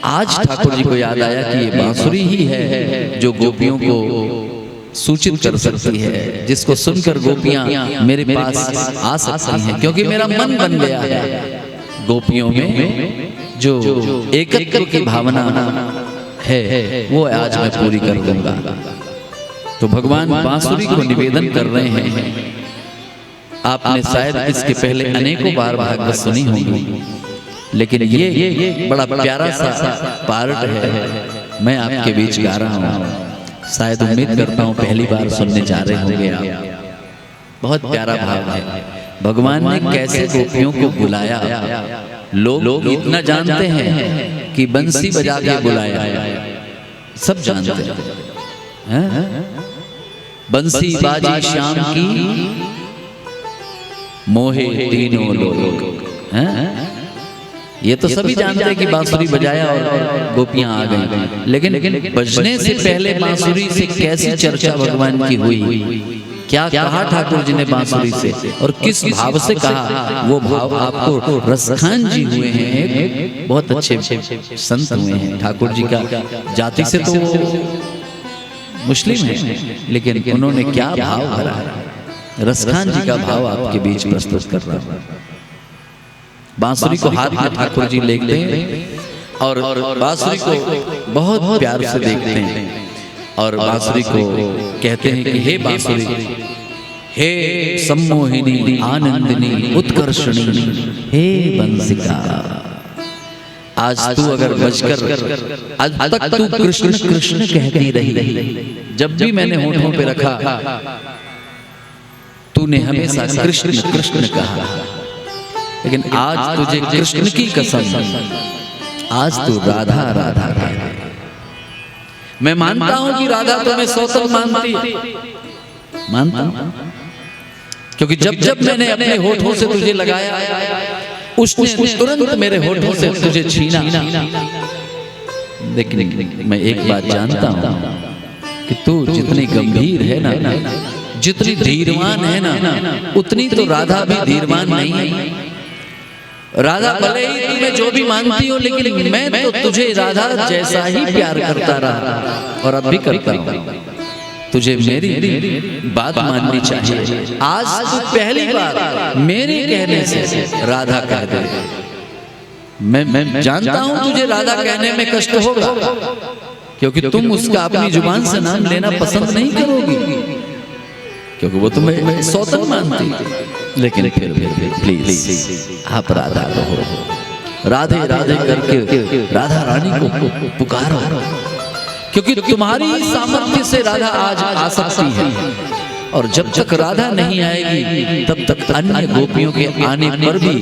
आज ठाकुर जी को याद आया कि ये बांसुरी ही है जो गोपियों को सूचित कर सकती है, जिसको सुनकर गोपियां मेरे पास आ सकती हैं, क्योंकि मेरा मन बन गया है गोपियों में जो एकत्व की भावना है वो आज मैं पूरी कर दूंगा। तो भगवान बांसुरी को निवेदन कर रहे हैं। आपने शायद इसके पहले अनेकों बार भागवत सुनी होगी, लेकिन ये बड़ा प्यारा सा पार्ट है, मैं आपके बीच गा रहा हूँ। शायद उम्मीद करता हूँ पहली बार सुनने जा रहे होंगे आप। बहुत प्यारा भाव है। भगवान ने कैसे गोपियों को बुलाया। लोग इतना जानते हैं कि बंसी बजा के बुलाया, सब जानते हैं। बंसी बाजी श्याम की मोहे तीनों लोग, ये तो सभी जानते हैं कि बांसुरी बजाया और गोपियां आ गई, लेकिन बजने से पहले बांसुरी से कैसी चर्चा भगवान की हुई, क्या कहा ठाकुर जी ने बांसुरी से और किस भाव से कहा, वो भाव आपको रसखान जी हुए हैं, एक बहुत अच्छे संत हुए हैं। ठाकुर जी का जाति से तो मुस्लिम है, लेकिन उन्होंने क्या भाव भरा, रसखान जी का भाव आपके बीच प्रस्तुत कर रहा हूं। बांसुरी को हाथ में ठाकुर जी लेते हैं और बांसुरी को बहुत प्यार से देखते हैं और बांसुरी को कहते हैं कि हे बांसुरी, हे सम्मोहिनी आनंदिनी उत्कर्षणी, हे बंसिका, आज तू अगर बजकर आज तक तू कृष्ण कृष्ण कहती रही, जब भी मैंने होठों पे रखा तूने हमेशा कृष्ण कृष्ण कहा, लेकिन आज तुझे कृष्ण की कसम, आज तू राधा राधा कह। मैं मानता हूं कि राधा तुम्हें सौतन मानती है, मानता हूं, क्योंकि जब जब मैंने अपने होठों से तुझे लगाया उसने तुरंत मेरे होठों से तुझे छीना। लेकिन मैं एक बात जानता हूं कि तू जितनी गंभीर है ना, जितनी धीरवान है ना, उतनी तो राधा भी धीरवान नहीं है। राधा भले ही तुम्हें जो भी मानती हो, लेकिन मैं तो तुझे राधा जैसा ही प्यार करता रहा और अब भी करता हूं। तुझे मेरी बात माननी चाहिए। आज तू पहली बार मेरे कहने से राधा कह दे। मैं जानता हूं तुझे राधा कहने में कष्ट होगा, क्योंकि तुम उसका अपनी जुबान से नाम लेना पसंद नहीं करोगी, क्योंकि वो तुम्हें सौतन मानती। लेकिन फिर प्लीज आप राधा कहो, राधे राधे करके राधा रानी को पुकारो, क्योंकि तुम्हारी सामर्थ्य से राधा आज आ सकती है। और जब तक राधा नहीं आएगी तब तक अन्य गोपियों के आने पर भी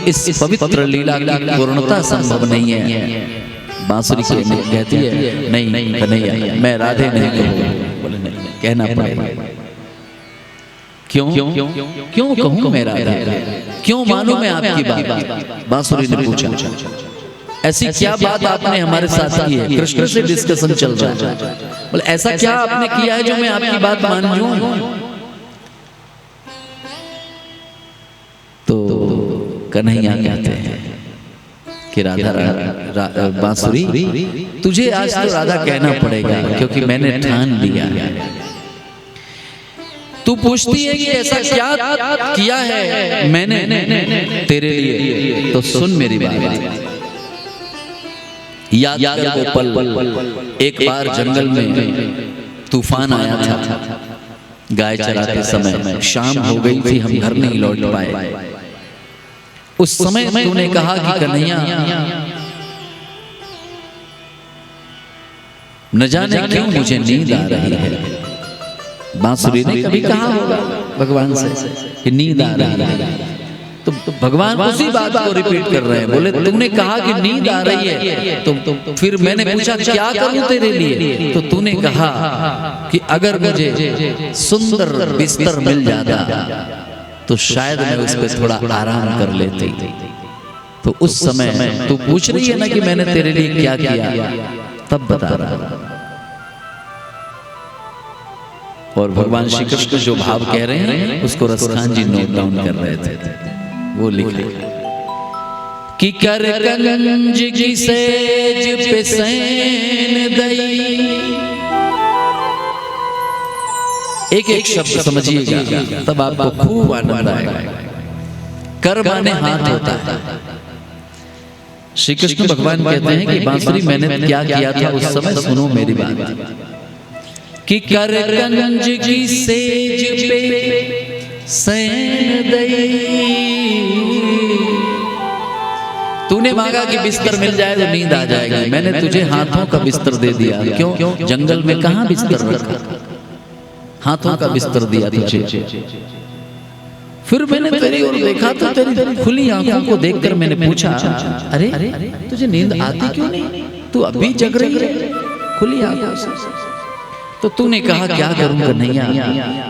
इस पवित्र लीला की पूर्णता संभव नहीं है। बांसुरी कहती है नहीं कन्हैया, मैं राधे नहीं कहूँगा। बोले नहीं, कहना पड़ेगा। क्यों क्यों कहूँ मैं राधा, क्यों मानूं मैं आपकी बात? बांसुरी ने पूछा, ऐसी क्या बात आपने हमारे साथ की है? कृष्ण से डिस्कशन चल रहा है। बोले ऐसा क्या आपने किया है जो मैं आपकी बात मान लूं? तो कन्हैया कहते हैं कि राधा बांसुरी, तुझे आज तो राधा कहना पड़ेगा, क्योंकि मैंने ठान लिया। तू पूछती है कि ऐसा क्या किया है मैंने तेरे लिए, तो सुन मेरी बात। याद कर वो पल, एक बार जंगल में तूफान आया था, गाय चराते समय शाम हो गई थी, हम घर नहीं लौट पाए। उस समय तूने कहा कि कन्हैया, न जाने क्यों मुझे नींद आ रही है। बांसुरी ने कभी कहा होगा भगवान से कि नींद आ रही है, तो भगवान उसी बात को रिपीट कर रहे हैं। बोले तूने कहा कि नींद आ रही है, तो फिर मैंने पूछा क्या करूं तेरे लिए, तो तूने कहा कि अगर मुझे सुंदर बिस्तर मिल जाता तो शायद मैं उस पर थोड़ा आराम कर लेती। तो उस समय तू पूछ रही है ना कि मैंने तेरे लिए क्या किया, तब बता रहा। और भगवान श्री कृष्ण जो भाव कह रहे हैं उसको रसखान जी नोट डाउन कर रहे थे, वो लिखे कि कर कंज की सेज पे सैन दई। एक एक शब्द समझिएगा तब आपको खूब आनंद आएगा। कर माने हाथ होता है। श्री कृष्ण भगवान कहते हैं कि बांसुरी मैंने क्या किया था उस समय, सुनो मेरी बात। कि कर कंज की सेज पे सैन दई। तूने मांगा कि बिस्तर मिल जाए तो नींद आ जाएगी, मैंने तुझे हाथों का बिस्तर दे दिया। क्यों? जंगल में कहां बिस्तर रखा, हाथों का बिस्तर दिया तुझे। फिर मैंने तेरी ओर देखा तो तेरी खुली आंखों को देखकर मैंने पूछा, अरे तुझे नींद आती क्यों नहीं, तू अभी जग रही है खुली आंखों से। तो तूने कहा क्या करूं कन्हैया,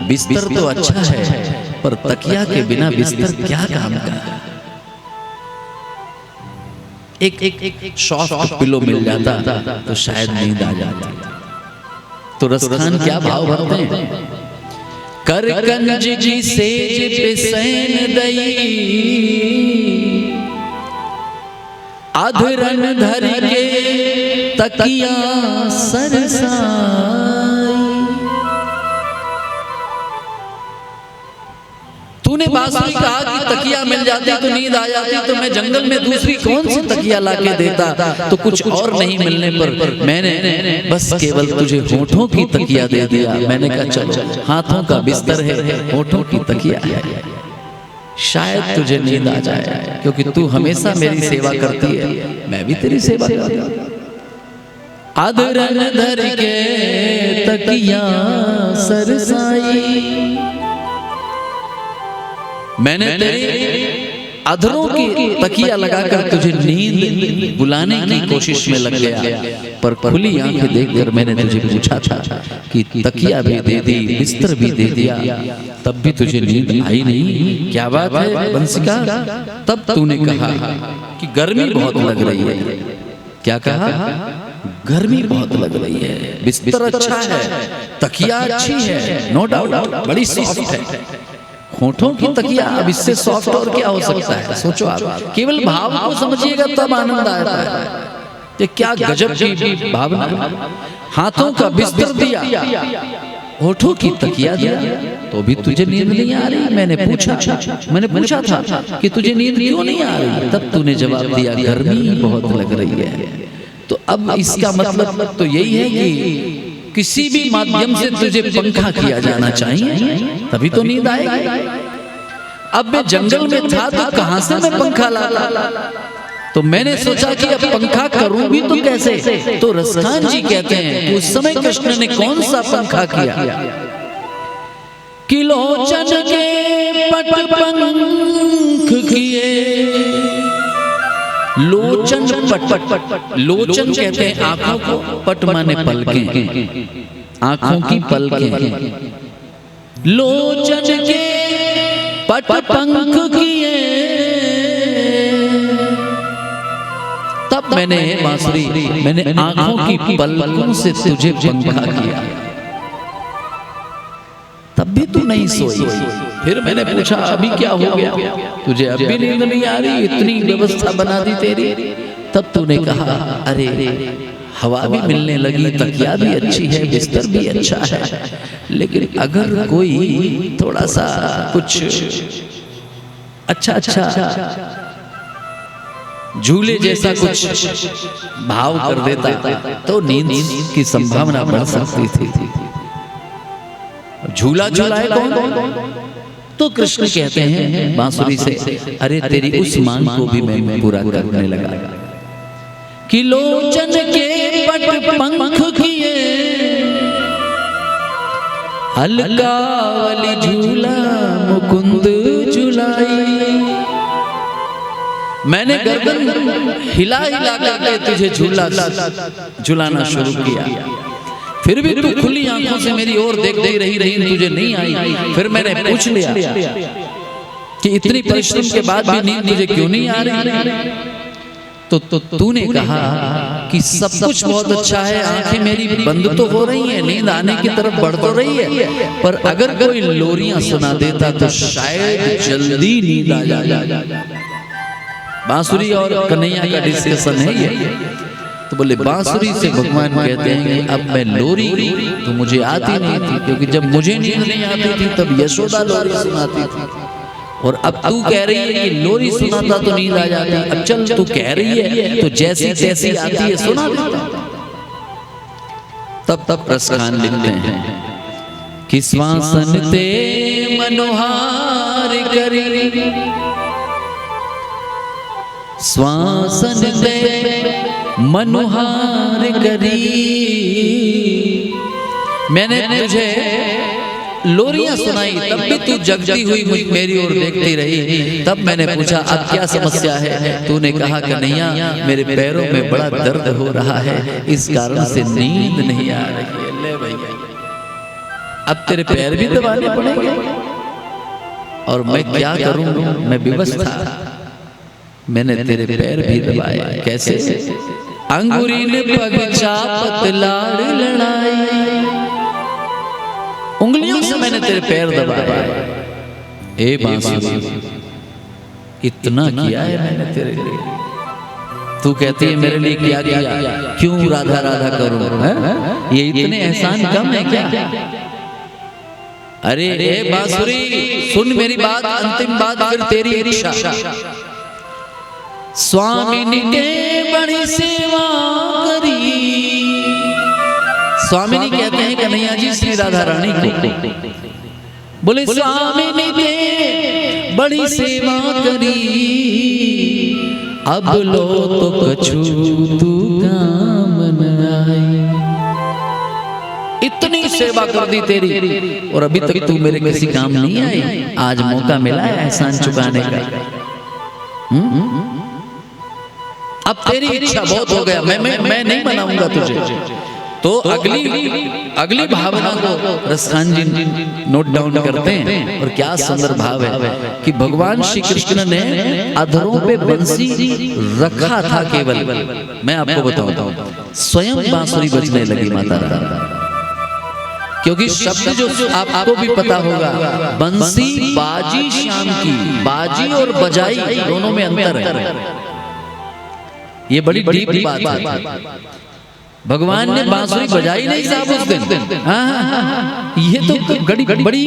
बिस्तर तो अच्छा है पर तकिया के बिना बिस्तर क्या काम का। एक सॉफ्ट पिलो मिल जाता तो शायद नींद आ जाती। तो रसखान क्या भाव भरते हैं, कर कंज की सेज पे सैन दई। अधरन धर के तकिया सरसाई। तूने बांसुरी कहा कि तकिया मिल जाती तो नींद आ जाती, तो मैं जंगल में दूसरी कौन सी तकिया लाके देता। तो कुछ और नहीं मिलने पर मैंने बस केवल तुझे होठों की तकिया दे दिया। मैंने कहा चलो हाथों का बिस्तर है, होठों की तकिया है, शायद तुझे नींद आ जाए, क्योंकि तू हमेशा मेरी सेवा करती है, मैं भी तेरी सेवा करती हूँ। अधरन धर के तकिया सरसाई। मैंने तेरे अधरों की तकिया लगाकर तुझे नींद बुलाने की कोशिश में लग गया, पर खुली आंखें देखकर मैंने तुझे पूछा था कि तकिया भी दे दी, बिस्तर भी दे दिया, तब भी तुझे नींद आई नहीं। क्या बात है बंसिका? तब तूने कहा कि गर्मी बहुत लग रही है। क्या कहा? गर्मी बहुत लग रही है, बिस्तर अच्छा है, तकिया अच्छी है, नो डाउट बड़ी सॉफ्ट है। होठों की तकिया, अब इससे सॉफ्ट और क्या हो सकता है? सोचो आप, केवल भाव को समझिएगा तब आनंद आता है। ये क्या गजब की भावना। हाथों का बिस्तर दिया, होठों की तकिया दिया, तो भी तुझे नींद नहीं आ रही। मैंने पूछा था कि तुझे नींद क्यों नहीं आ रही, तब तूने जवाब दिया गर्मी बहुत लग रही है। तो अब इसका मतलब तो यही है कि किसी भी माध्यम से तुझे पंखा किया जाना चाहिए, तभी तो नींद आएगी। अब मैं जंगल में था तो कहां से मैं पंखा लाता? तो मैंने सोचा कि अब पंखा करूं भी तो कैसे। तो रसखान जी कहते हैं कि उस समय कृष्ण ने कौन सा पंखा किया कि लोचन के पट पंख किए। लोचन पट, लोचन कहते हैं आंखों को, पट माने पलकें, आंखों की पलकें। लोचन के पट पंख किए, तब मैंने बांसुरी, मैंने आंखों की पलकों से तुझे पंखा किया, तब भी तू नहीं सोई। फिर मैंने पूछा अभी क्या हो गया, तुझे अब भी नींद नहीं आ रही, इतनी व्यवस्था बना दी तेरी। तब तूने कहा अरे हवा भी मिलने लगी, तकिया भी अच्छी है, बिस्तर भी अच्छा है, लेकिन अगर कोई थोड़ा सा कुछ अच्छा झूले जैसा कुछ भाव कर देता तो नींद की संभावना बढ़ सकती थी। झूला झूलाए कौन? तो कृष्ण कहते हैं बांसुरी से, अरे तेरी उस मांग को भी मैं पूरा करने लगा कि लोचन के पट पंख किए, अलकावली झूला मुकुंद झुलाई। मैंने गर्दन हिला हिला करके तुझे झुलाना शुरू किया, फिर भी तू खुली आंखों से मेरी ओर देखती रही, तुझे नहीं आई। फिर मैंने पूछ लिया कि इतनी परिश्रम के बाद भी नींद तुझे क्यों नहीं आ रही? तो तूने कहा कि सब कुछ बहुत अच्छा है, आंखें मेरी बंद तो हो रही हैं, नींद आने की तरफ बढ़ तो रही है, पर अगर कोई लोरियां सुना देता तो शायद जल्दी नींद आ जाए। बांसुरी और कन्हैया का डिस्कशन है ये। तो बोले बांसुरी से भगवान कहते हैं कि अब मैं लोरी तो मुझे आती नहीं थी, क्योंकि जब मुझे नींद नहीं आती थी तब यशोदा लोरी सुनाती थी, और अब तू कह रही है कि लोरी सुनाता तो नींद आ जाती। अब चल तू कह रही है तो जैसी तैसी आती है सुना देता। तब रसखान लिखते हैं कि श्वासन ते मनोहार करी, श्वासन ते मनोहार करी। मैंने तुझे लोरियां सुनाई, तब भी तू जगती हुई मेरी ओर देखती रही। तब मैंने पूछा अब क्या समस्या है? तूने कहा कन्हैया मेरे पैरों में बड़ा दर्द हो रहा है, इस कारण से नींद नहीं आ रही है। ले भैया अब तेरे पैर भी दबाने पड़ेंगे, और मैं क्या करूं? मैं विवश था, मैंने तेरे पैर भी दबाए। कैसे? अंगूरी ने पग चापत लाड़ लड़ाई, उंगलियों से मैंने तेरे पैर दबाए। ए बांसुरी इतना किया है मैंने तेरे लिए, तू कहती है मेरे लिए क्या किया? क्यों राधा राधा करूं? ये इतने एहसान कम है क्या? अरे ए बांसुरी सुन मेरी बात, अंतिम बात फिर तेरी इच्छा। स्वामिनी ने बड़ी सेवा करी, स्वामिनी कहते हैं कन्हैया जी श्री राधा रानी को। बोले स्वामिनी ने बड़ी सेवा करी, अब लो तो कछु तू काम न आई। इतनी सेवा कर दी तेरी और अभी तक तू मेरे किसी काम नहीं आई। आज मौका मिला है एहसान चुकाने का। अब तेरी इच्छा बहुत हो गया, मैं नहीं मनाऊंगा तुझे। तो अगली भावना को रसखान जी नोट डाउन करते हैं, और क्या सुंदर भाव है कि भगवान श्री कृष्ण ने अधरों पे बंसी रखा था केवल। मैं आपको बताता हूँ स्वयं बांसुरी बजने लगी माता रानी, क्योंकि शब्द जो आपको भी पता होगा, बंसी बाजी श्याम की, बाजी और बजाई दोनों में अंतर है। ये बड़ी डीप बात है। भगवान ने बांसुरी बजाई नहीं साहब उस दिन। हाँ, ये तो बड़ी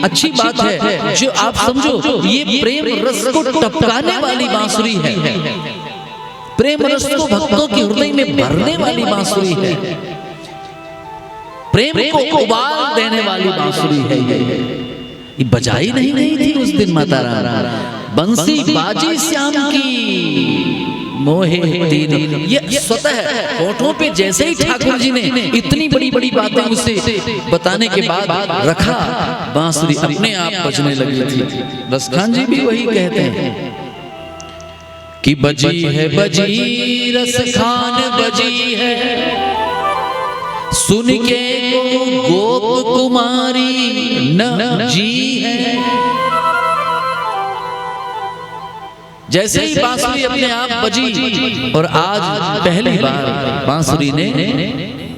अच्छी बात है जो आप समझो। ये प्रेम रस को टपकाने वाली बांसुरी है, प्रेम रस को भक्तों के हृदय में भरने वाली बांसुरी है, प्रेम को उबाल देने वाली बांसुरी है। ये बजाई नहीं गई थी उस दिन माता रानी, बंसी बाजी श्याम की मोहे तीन। ये स्वतः होठों पे जैसे ही ठाकुर जी ने इतनी बड़ी बड़ी बातें उसे बताने के बाद रखा, बांसुरी अपने आप बजने लगी थी। रसखान जी भी वही कहते हैं कि बजी है बजी रसखान बजी है, सुन के गोप कुमारी न जी है। जैसे ही बांसुरी अपने आप बजी, और आज पहली बार बांसुरी ने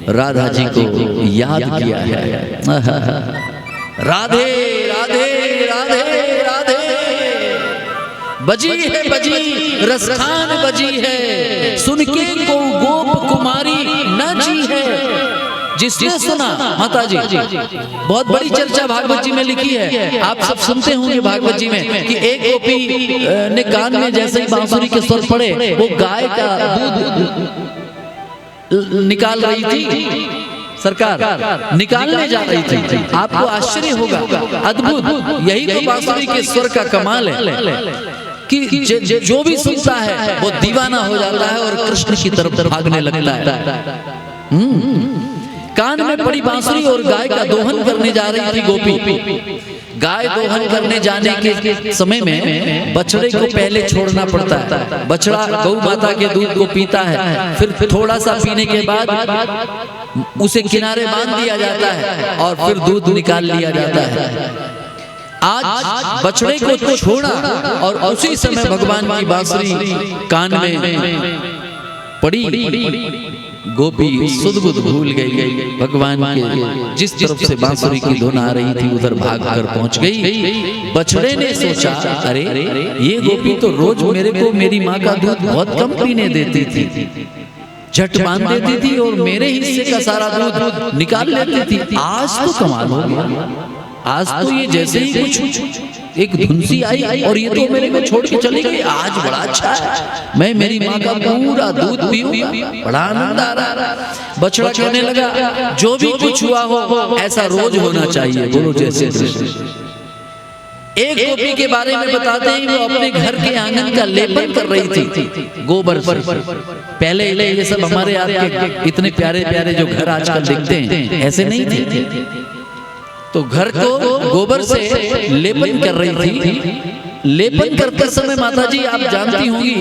राधा जी को याद किया है। राधे राधे राधे राधे, बजी है बजी रसखान बजी है, सुन के को गोप कुमारी न जी है। जिसने सुना माता जी, बहुत बड़ी चर्चा भागवत जी में लिखी है, आप सब सुनते होंगे भागवत जी में कि एक गोपी ने कान में जैसे ही बांसुरी के स्वर पड़े, वो गाय का दूध निकाल रही थी, सरकार निकालने जा रही थी। आपको आश्चर्य होगा, अद्भुत, यही तो बांसुरी के स्वर का कमाल है कि जो भी सुनता है वो दीवाना हो जाता है और कृष्ण की तरफ भागने लगता है। कान में पड़ी बांसुरी और गाय का दोहन करने जा रही थी गोपी। गाय दोहन करने जाने के समय में बछड़े को पहले छोड़ना पड़ता है। बछड़ा गौ माता के दूध को पीता है, फिर थोड़ा सा पीने के बाद उसे किनारे बांध दिया जाता है और फिर दूध निकाल लिया जाता है। आज बछड़े को छोड़ा और उसी समय भगवान की बांसुरी कान में पड़ी गोपी सुध-बुध भूल गई, भगवान के जिस तरफ से बांसुरी की धुन आ रही थी उधर भाग कर पहुंच गई। बछड़े ने सोचा, अरे ये गोपी तो रोज मेरे को मेरी माँ का दूध बहुत कम पीने देती थी, झट बांध देती थी और मेरे हिस्से का सारा दूध निकाल लेती थी। आज तो कमाल हो गया, आज तो ये जैसे ही कुछ एक धुंसी आई और ये तो मेरे को छोड़ के चली गई। आज बड़ा अच्छा है, मैं मेरी माँ का पूरा दूध पीऊंगा, बड़ा आनंद आ रहा। बछड़ा कहने लगा, जो भी कुछ हुआ हो ऐसा रोज होना चाहिए। बोलो जैसे कृष्ण। एक गोपी के बारे में बताते हैं, वो अपने घर के आंगन का लेपन कर रही थी गोबर से। पहले ये सब हमारे आपके इतने प्यारे प्यारे जो घर आजकल दिखते हैं ऐसे नहीं थे, तो घर को गोबर से लेपन कर रही थी। लेपन करते समय माता जी आप जानती होंगी,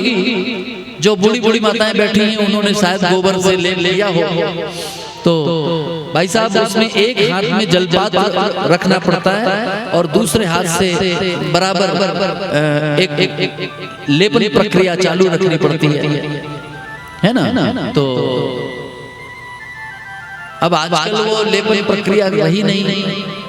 जो बूढ़ी बूढ़ी माताएं बैठी हैं उन्होंने शायद गोबर से लेप लिया हो, तो भाई साहब उसमें एक हाथ में जलपात्र रखना पड़ता है और दूसरे हाथ से बराबर एक लेपन प्रक्रिया चालू रखनी पड़ती है ना। तो अब आजकल वो लेपन प्रक्रिया रही नहीं,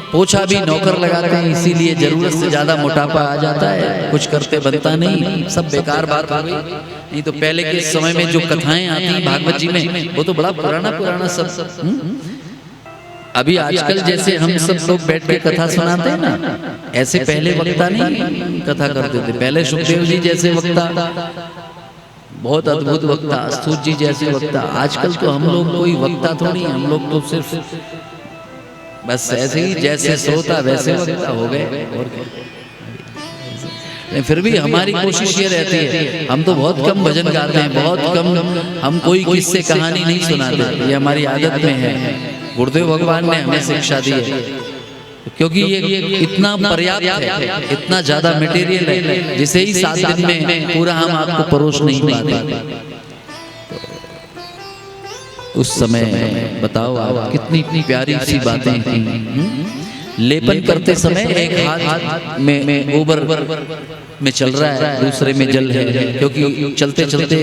पोछा भी नौकर लगाते हैं, इसीलिए जरूरत से ज्यादा मोटापा आ जाता है, कुछ करते बनता नहीं, सब बेकार बात हो गई। नहीं तो पहले के समय में जो कथाएं आती भागवत जी में वो तो बड़ा पुराना सब। अभी आजकल जैसे हम सब लोग बैठ के कथा सुनाते हैं ना, ऐसे पहले वक्ता नहीं कथा करते थे। पहले सुखदेव जी जैसे वक्ता, बहुत अद्भुत वक्ता, सूत जी जैसे वक्ता। आजकल तो हम लोग कोई वक्ता थोड़ी, हम लोग तो सिर्फ बस ऐसे ही जैसे श्रोता वैसे वक्ता हो गए। फिर भी हमारी कोशिश ये रहती है, हम तो बहुत कम भजन गाते हैं, बहुत कम हम कोई किस्से कहानी नहीं सुनाते, ये हमारी आदत में है। गुरुदेव भगवान ने हमें शिक्षा दी है, क्योंकि ये इतना पर्याप्त है, इतना ज्यादा मटेरियल है जिसे ही 7 दिन में पूरा हम आपको परोस नहीं पाते। उस समय बताओ आप कितनी प्यारी सी बातें थी। लेपन करते समय एक हाथ में गोबर में चल रहा है, दूसरे में जल है, क्योंकि चलते चलते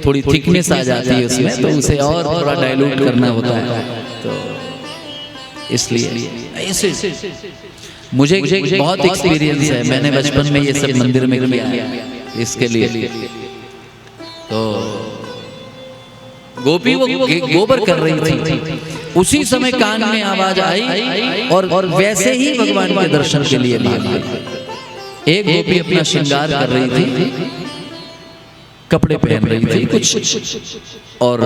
थोड़ी थिकनेस आ जाती है उसमें, तो उसे और थोड़ा डाइल्यूट करना होता है। तो इसलिए ऐसे मुझे बहुत एक्सपीरियंस है, मैंने बचपन में ये सब मंदिर में किया इसके लिए। तो गोपी वो गोबर कर रही थी, उसी समय कान में आवाज आई और वैसे ही भगवान के दर्शन के लिए भागी। एक गोपी अपना श्रृंगार कर रही थी, कपड़े पहन रही थी कुछ और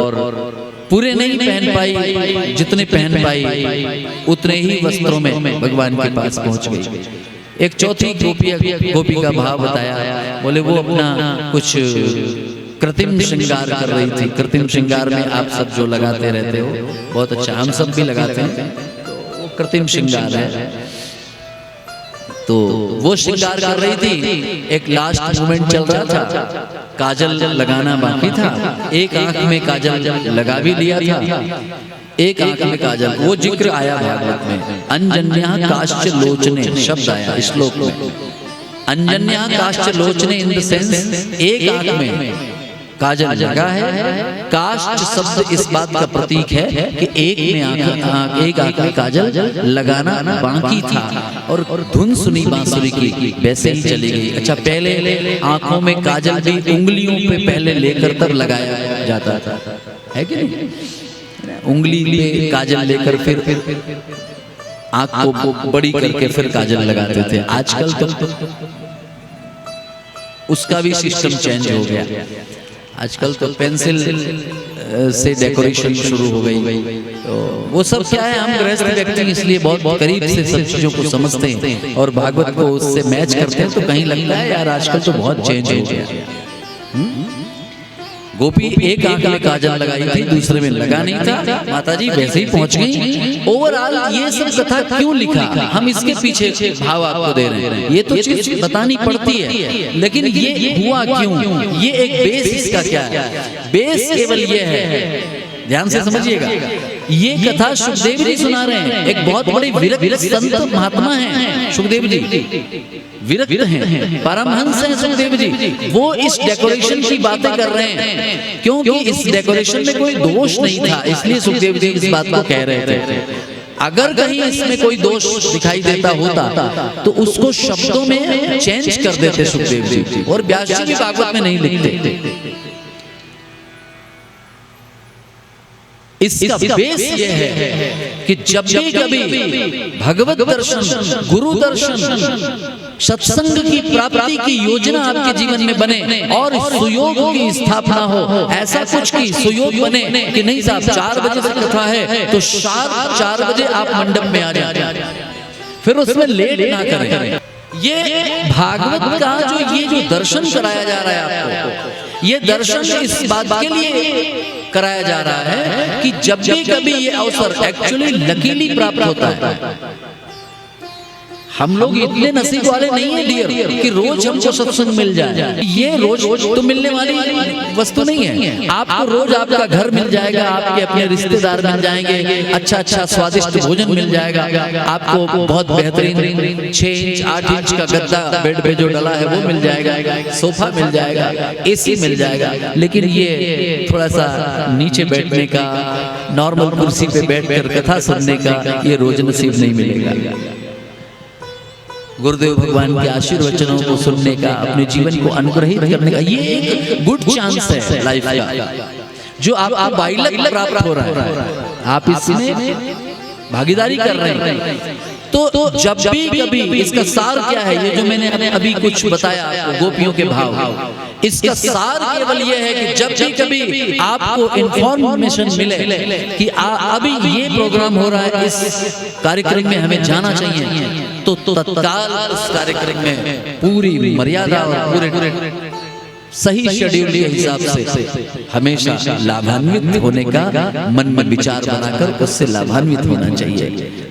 पूरे नहीं पहन पाई, जितने पहन पाई उतने ही वस्त्रों में भगवान के पास पहुंच गई। एक चौथी गोपी का भाव बताया, बोले वो अपना कुछ कृत्रिम श्रृंगार कर रही थी। कृत्रिम श्रृंगार में आप सब जो लगाते रहते हो बहुत अच्छा, हम सब भी लगाते हैं, वो कृत्रिम श्रृंगार है। तो वो श्रृंगार कर रही थी, एक लास्ट मोमेंट चल रहा था, काजल लगाना बाकी था। एक आंख में काजल लगा भी लिया था, एक आंख में काजल, वो जिक्र आया भागवत में, अंजन्या काश्च लोचने शब्द आया श्लोक में। अंजन्या काश्च लोचने इन द सेंस एक आंख में काजल लगा है। काष्ठ शब्द इस बात का प्रतीक है कि एक आंख में काजल लगाना बाकी था और धुन सुनी बांसुरी की, वैसे ही चली गई। अच्छा, पहले आंखों में काजल भी उंगलियों पे पहले लेकर तब लगाया जाता था, है कि नहीं? उंगली पे काजल लेकर फिर आंख को बड़ी करके फिर काजल लगाते थे। आजकल तो उसका भी सिस्टम चेंज हो गया, आजकल तो पेंसिल से डेकोरेशन शुरू हो गई। तो वो सब क्या है, हम गृहस्थ व्यक्ति इसलिए बहुत करीब से सब चीजों को समझते हैं और भागवत को उससे मैच करते हैं, तो कहीं लगता है यार आजकल तो बहुत चेंज हो गया। गोपी एक आंख में काजल लगाई थी, दूसरे में लगा नहीं था, माताजी वैसे ही पहुंच गई। ओवरऑल ये सब कथा क्यों लिखा, हम इसके पीछे भाव आपको दे रहे हैं। ये तो चीज बतानी पड़ती है, लेकिन ये हुआ क्यों, ये एक बेस इसका क्या है? बेस केवल ये है, ध्यान से समझिएगा। ये कथा सुखदेव जी सुना रहे हैं, एक बहुत बड़े विरक्त संत महात्मा हैं सुखदेव जी। विरक्त हैं, परमहंस हैं सुखदेव जी। वो इस डेकोरेशन की बातें कर रहे हैं क्योंकि इस डेकोरेशन में कोई दोष नहीं था, इसलिए सुखदेव जी इस बात को कह रहे थे। अगर कहीं इसमें कोई दोष दिखाई देता होता तो उसको शब्दों में चेंज कर देते सुखदेव जी, और व्यास जी भी भागवत में नहीं लिखते। इसका बेस ये है कि जब भी कभी भगवत दर्शन, गुरु दर्शन, सत्संग की प्राप्ति की योजना आपके जीवन में बने और सुयोग की स्थापना हो, ऐसा कुछ की सुयोग बने कि नहीं साहब 4 बजे से कथा है तो शार्प 4 बजे आप मंडप में आ जाए, फिर उसमें लेट ना करें। ये भागवत का जो दर्शन कराया जा रहा है आपको, ये दर्शन इस बात के लिए कराया जा रहा है कि जब भी कभी ये अवसर एक्चुअली लकीली प्राप्त होता है। हम लोग इतने नसीब वाले नहीं है डियर कि रोज हमको सत्संग मिल जाए, ये रोज तो मिलने वाली वस्तु नहीं है। आपको रोज आपका घर मिल जाएगा, आपके अपने रिश्तेदार मिल जाएंगे, अच्छा अच्छा स्वादिष्ट भोजन मिल जाएगा, आपको बहुत बेहतरीन 6 इंच 8 इंच का गद्दा बेड पे जो डला है वो मिल जाएगा, सोफा मिल जाएगा, एसी मिल जाएगा। लेकिन ये थोड़ा सा नीचे बैठने का, नॉर्मल कुर्सी पे बैठकर कथा सुनने का ये रोज नसीब नहीं मिलेगा। गुरुदेव भगवान के आशीर्वचनों को सुनने का, अपने जीवन को अनुग्रहित करने का ये एक गुड चांस है लाइफ का, जो आपको बाइलक प्राप्त हो रहा है, आप इसमें भागीदारी कर रहे हैं। तो जब भी कभी, इसका सार क्या है, ये जो मैंने अभी कुछ बताया आपको, गोपियों के भाव, इसका सार केवल ये है कि जब भी कभी आपको इंफॉर्मेशन मिले कि अभी ये प्रोग्राम हो रहा है, इस कार्यक्रम में हमें जाना चाहिए, तो तत्काल उस कार्यक्रम में पूरी मर्यादा और पूरे सही शेड्यूल के हिसाब से हमेशा लाभान्वित होने का मन में विचार बनाकर उससे लाभान्वित होना चाहिए।